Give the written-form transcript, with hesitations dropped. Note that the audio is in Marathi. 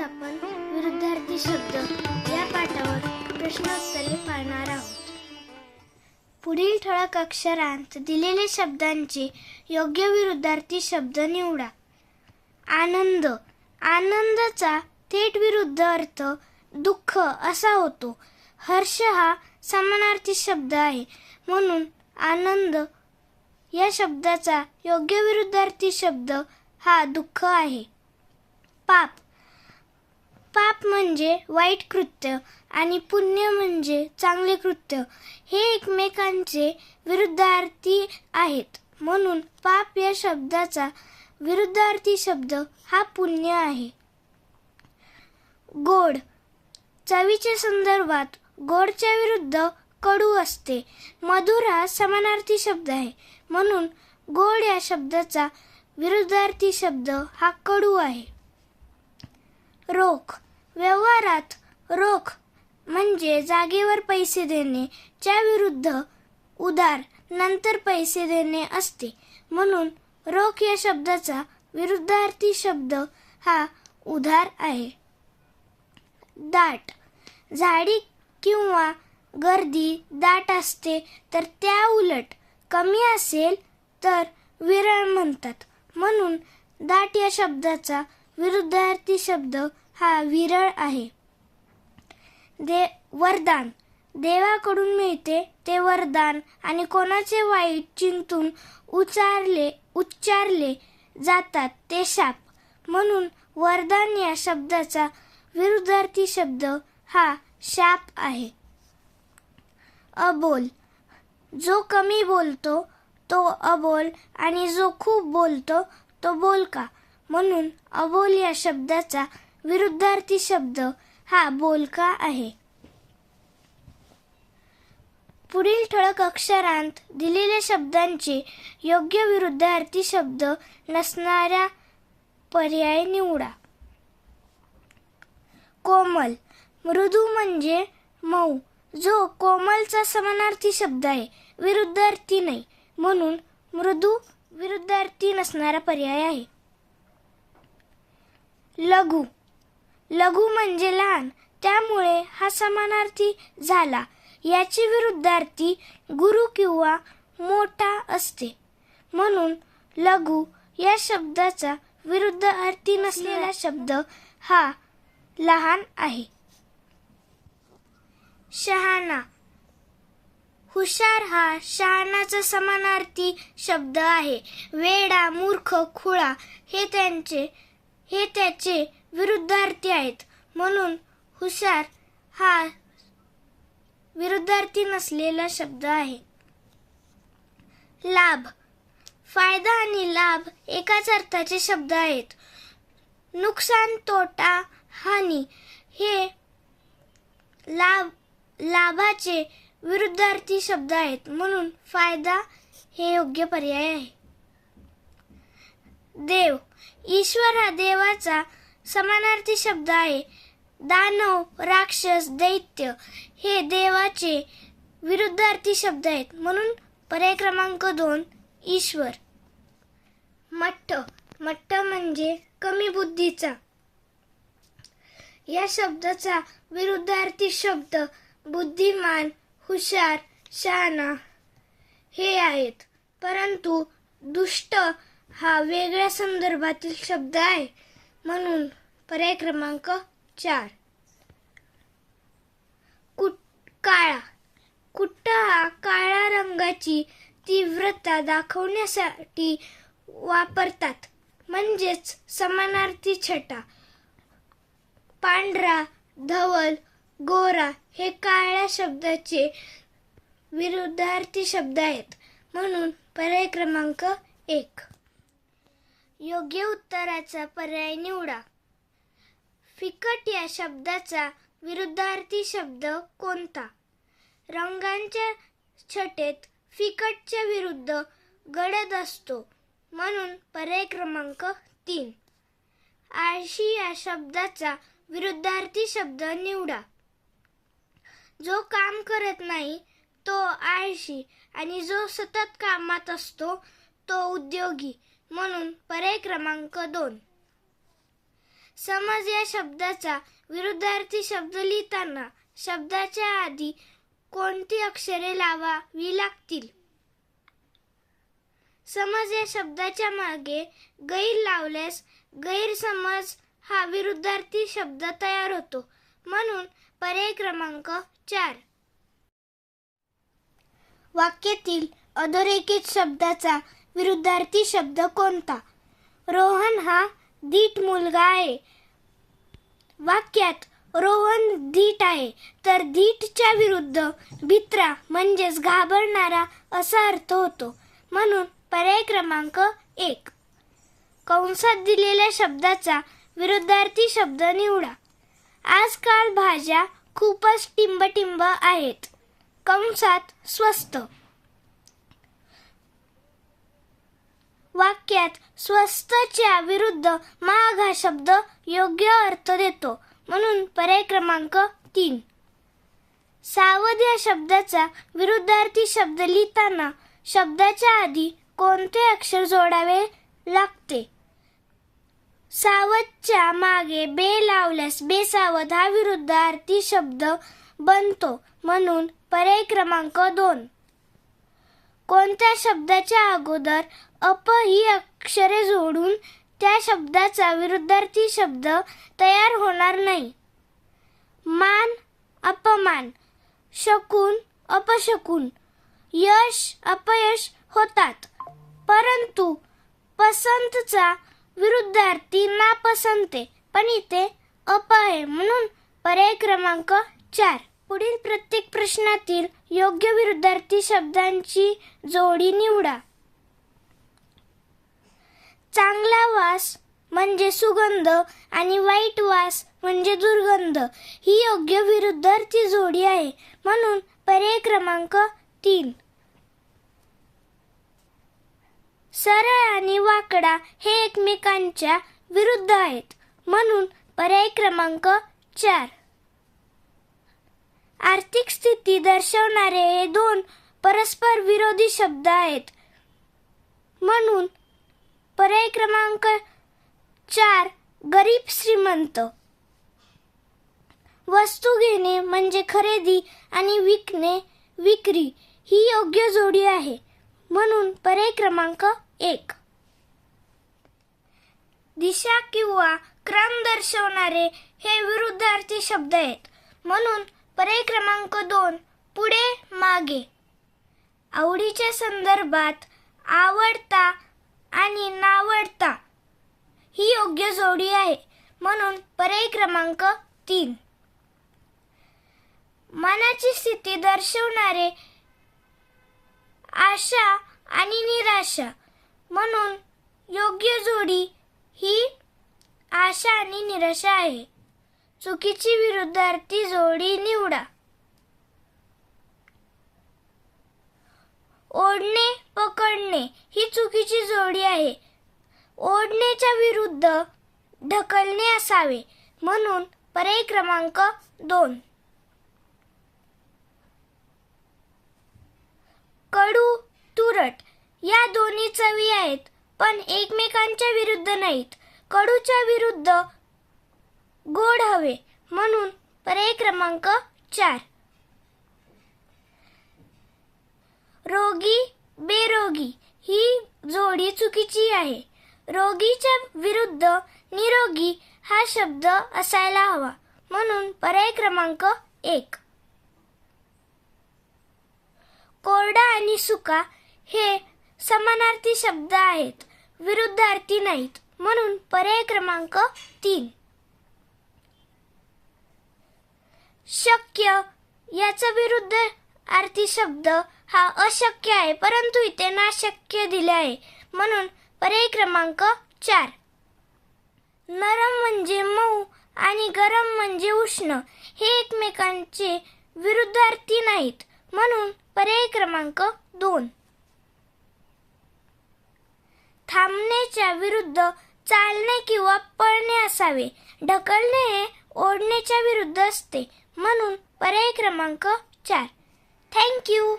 आपण विरुद्धार्थी शब्द या पाठावर प्रश्नोत्तरे पाहणार आहोत. पुढील ठळक अक्षरांत दिलेल्या शब्दांचे योग्य विरुद्धार्थी शब्द निवडा. आनंद. आनंदाचा थेट विरुद्ध अर्थ दुःख असा होतो. हर्ष हा समानार्थी शब्द आहे, म्हणून आनंद या शब्दाचा योग्य विरुद्धार्थी शब्द हा दुःख आहे. पाप. पाप म्हणजे वाईट कृत्य आणि पुण्य म्हणजे चांगले कृत्य. हे एकमेकांचे विरुद्धार्थी आहेत, म्हणून पाप या शब्दाचा विरुद्धार्थी शब्द हा पुण्य आहे. गोड. चवीच्या संदर्भात गोडच्या विरुद्ध कडू असते. मधुर हा समानार्थी शब्द आहे, म्हणून गोड या शब्दाचा विरुद्धार्थी शब्द हा कडू आहे. रोख. व्यवहारात रोख म्हणजे जागेवर पैसे देणे च्या विरुद्ध उधार नंतर पैसे देणे असते, म्हणून रोख या शब्दाचा विरुद्धार्थी शब्द हा उधार आहे. दाट. झाडी किंवा गर्दी दाट असते, तर त्या उलट कमी असेल तर विरळ म्हणतात, म्हणून दाट या शब्दाचा विरुद्धार्थी शब्द हा विरळ आहे. वरदान. देवाकडून मिळते ते वरदान आणि कोणाचे वाईट चिंतून उच्चारले जातात ते शाप, म्हणून वरदान या शब्दाचा विरुद्धार्थी शब्द हा शाप आहे. अबोल. जो कमी बोलतो तो अबोल आणि जो खूप बोलतो तो बोलका, म्हणून अबोल या शब्दाचा विरुद्धार्थी शब्द हा बोलका आहे. पुढील ठळक अक्षरांत दिलेल्या शब्दांचे योग्य विरुद्धार्थी शब्द नसणारा पर्याय निवडा. कोमल. मृदू म्हणजे मऊ. जो कोमलचा समानार्थी शब्द आहे, विरुद्धार्थी नाही, म्हणून मृदू विरुद्धार्थी नसणारा पर्याय आहे. लघु. लघु म्हणजे लहान, त्यामुळे हा समानार्थी झाला. याची विरुद्धार्थी गुरु किंवा मोठा असते, म्हणून लघु या शब्दाचा विरुद्धार्थी नसलेला शब्द हा लहान आहे. शहाणा. हुशार हा शहाणाचा समानार्थी शब्द आहे. वेडा, मूर्ख, खुळा हे त्याचे विरुद्धार्थी आहेत, म्हणून हुशार हा विरुद्धार्थी नसलेला शब्द आहे. लाभ. फायदा आणि लाभ एकाच अर्थाचे शब्द आहेत. नुकसान, तोटा, हानी हे लाभाचे विरुद्धार्थी शब्द आहेत, म्हणून फायदा हे योग्य पर्याय आहे. देव. ईश्वर हा देवाचा समानार्थी शब्द आहे. दानव, राक्षस, दैत्य हे देवाचे विरुद्धार्थी शब्द आहेत, म्हणून पर्याय क्रमांक 2 ईश्वर. मठ्ठ. मठ्ठ म्हणजे कमी बुद्धीचा. या शब्दाचा विरुद्धार्थी शब्द बुद्धिमान, हुशार, शहाणा हे आहेत, परंतु दुष्ट हा वेगळ्या संदर्भातील शब्द आहे, म्हणून पर्याय क्रमांक 4. काळा. कुट्ट हा काळ्या रंगाची तीव्रता दाखवण्यासाठी वापरतात, म्हणजेच समानार्थी छटा. पांढरा, धवल, गोरा हे काळ्या शब्दाचे विरुद्धार्थी शब्द आहेत, म्हणून पर्याय क्रमांक 1. योग्य उत्तराचा पर्याय निवडा. फिकट या शब्दाचा विरुद्धार्थी शब्द कोणता? रंगांच्या छटेत फिकटच्या विरुद्ध गडद असतो, म्हणून पर्याय क्रमांक 3. आळशी या शब्दाचा विरुद्धार्थी शब्द निवडा. जो काम करत नाही तो आळशी आणि जो सतत कामात असतो तो उद्योगी, म्हणून पर्याय क्रमांक 2. समज या शब्दाचा विरुद्धार्थी शब्द लिहिताना शब्दाच्या आधी कोणती अक्षरे लावावी लागतील? समज या शब्दाच्या मागे गैर लावल्यास गैरसमज हा विरुद्धार्थी शब्द तयार होतो. म्हणून पर्याय क्रमांक 4. वाक्यातील अधोरेखित शब्दाचा विरुद्धार्थी शब्द कोणता? रोहन हा धीट मुलगा आहे. वाक्यात रोहन धीट आहे तर धीटच्या विरुद्ध भित्रा म्हणजेच घाबरणारा असा अर्थ होतो. म्हणून पर्याय क्रमांक 1. कंसात दिलेल्या शब्दाचा विरुद्धार्थी शब्द निवडा. आजकाल भाज्या खूपच टिंबटिंब आहेत. कंसात स्वस्त. वाक्यात स्वस्तच्या विरुद्ध महाग हा शब्द योग्य अर्थ देतो. म्हणून पर्याय क्रमांक 3. सावध या शब्दाचा विरुद्धार्थी शब्द लिहिताना शब्दाच्या आधी कोणते अक्षर जोडावे लागते? सावधच्या मागे बे लावल्यास बेसावध हा विरुद्धार्थी शब्द बनतो. म्हणून पर्याय क्रमांक 2. कोणत्या शब्दाच्या अगोदर अप ही अक्षरे जोडून त्या शब्दाचा विरुद्धार्थी शब्द तयार होणार नाही? मान अपमान, शकून अपशकून, यश अपयश होतात. परंतु पसंतचा विरुद्धार्थी नापसंत आहे, पण इथे अप आहे. म्हणून पर्याय क्रमांक 4. पुढील प्रत्येक प्रश्नातील योग्य विरुद्धार्थी शब्दांची जोडी निवडा. चांगला वास म्हणजे सुगंध आणि वाईट वास म्हणजे दुर्गंध ही योग्य विरुद्धार्थी जोडी आहे. म्हणून पर्याय क्रमांक 3. सरळ आणि वाकडा हे एकमेकांच्या विरुद्ध आहेत. म्हणून पर्याय क्रमांक 4. आर्थिक स्थिती दर्शवणारे हे 2 परस्पर विरोधी शब्द आहेत. म्हणून पर्याय क्रमांक 4 गरीब श्रीमंत. वस्तू घेणे म्हणजे खरेदी आणि विकणे विक्री ही योग्य जोडी आहे. म्हणून पर्याय क्रमांक 1. दिशा किंवा क्रम दर्शवणारे हे विरुद्धार्थी शब्द आहेत. म्हणून पर्याय क्रमांक 2 पुढे मागे. आवडीच्या संदर्भात आवडता आणि नावडता ही योग्य जोडी आहे. म्हणून पर्याय क्रमांक 3. मनाची स्थिती दर्शवणारे आशा आणि निराशा. म्हणून योग्य जोडी ही आशा आणि निराशा आहे. चुकीची विरुद्धार्थी जोडी निवडा. ओढणे पकडणे ही चुकीची जोडी आहे. ओढण्याच्या विरुद्ध ढकलणे असावे. म्हणून पर्याय क्रमांक 2. कडू तुरट या दोन्ही चवी आहेत, पण एकमेकांच्या विरुद्ध नाहीत. कडूच्या विरुद्ध गोड हवे. म्हणून पर्याय क्रमांक 4. रोगी बेरोगी ही जोडी चुकीची आहे. रोगीच्या विरुद्ध निरोगी हा शब्द असायला हवा. म्हणून पर्याय क्रमांक 1. कोरडा आणि सुका हे समानार्थी शब्द आहेत, विरुद्धार्थी नाहीत. म्हणून पर्याय क्रमांक 3. शक्य याचा विरुद्ध अर्थी शब्द हा अशक्य आहे, परंतु इथे नाशक्य दिले आहे. म्हणून पर्याय क्रमांक 4. नरम म्हणजे मऊ आणि गरम म्हणजे उष्ण हे एकमेकांचे विरुद्धार्थी नाहीत. म्हणून पर्याय क्रमांक 2. थांबण्याच्या विरुद्ध चालणे किंवा पळणे असावे. ढकलणे हे ओढण्याच्या विरुद्ध असते. म्हणून पर्याय क्रमांक 4. Thank you.